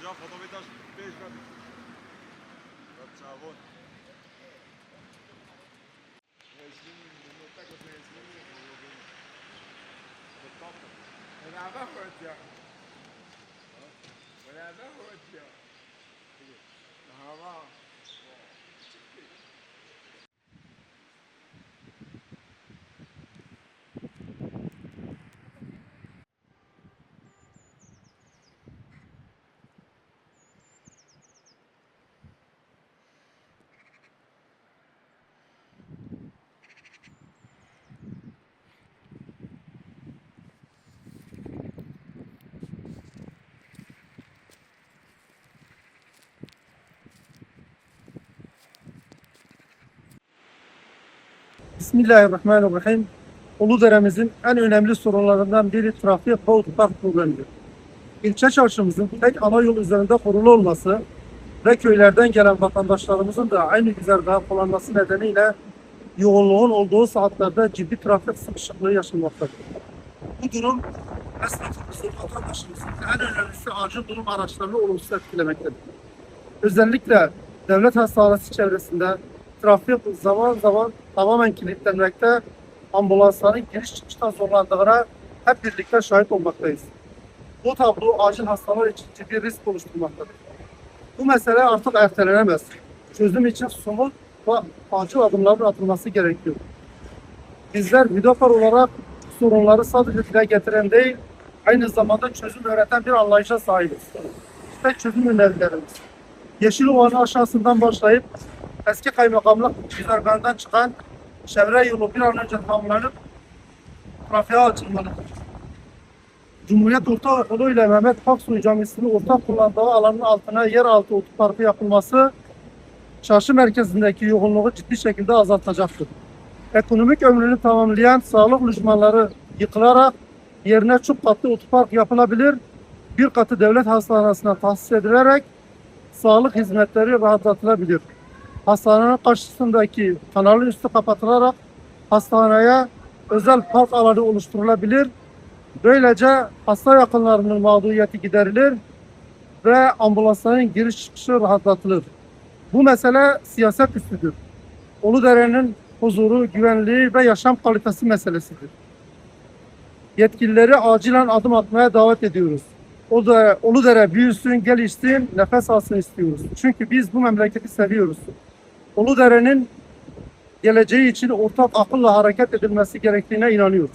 già fotometraj pesca. Cavon. Bismillahirrahmanirrahim. Uludere'mizin en önemli sorunlarından biri trafik ve otopark problemidir. İlçe çarşımızın tek ana yol üzerinde kurulu olması ve köylerden gelen vatandaşlarımızın da aynı güzergahı kullanması nedeniyle yoğunluğun olduğu saatlerde ciddi trafik sıkışıklığı yaşanmaktadır. Bu durum esnafımızın, vatandaşımızın en önemlisi acil durum araçlarını olumsuz etkilemektedir. Özellikle devlet hastanesi çevresinde trafik zaman zaman tamamen kilitlenmekte, ambulansların giriş çıkıştan zorlandığına hep birlikte şahit olmaktayız. Bu tablo acil hastalar için ciddi risk oluşturmaktadır. Bu mesele artık ertelenemez. Çözüm için somut ve acil adımların atılması gerekiyor. Bizler Hüdapar olarak sorunları sadece dile getiren değil, aynı zamanda çözüm üreten bir anlayışa sahibiz. İşte çözüm önerilerimiz. Yeşilova'nın aşağısından başlayıp eski kaymakamlık güzergahından çıkan çevre yolu bir an önce tamamlanıp trafiğe açılmalıdır. Cumhuriyet Ortaokulu ile Mehmet Aksoy Camisi'nin ortak kullandığı alanın altına yeraltı otoparkı yapılması çarşı merkezindeki yoğunluğu ciddi şekilde azaltacaktır. Ekonomik ömrünü tamamlayan sağlık lojmanları yıkılarak yerine çok katlı otopark yapılabilir, bir katı devlet hastanesine tahsis edilerek sağlık hizmetleri rahatlatılabilir. Hastanenin karşısındaki kanalın üstü kapatılarak hastaneye özel park alanı oluşturulabilir. Böylece hasta yakınlarının mağduriyeti giderilir ve ambulansların giriş çıkışı rahatlatılır. Bu mesele siyaset üstüdür. Uludere'nin huzuru, güvenliği ve yaşam kalitesi meselesidir. Yetkilileri acilen adım atmaya davet ediyoruz. Uludere büyüsün, gelişsin, nefes alsın istiyoruz. Çünkü biz bu memleketi seviyoruz. Uludere'nin geleceği için ortak akılla hareket edilmesi gerektiğine inanıyoruz.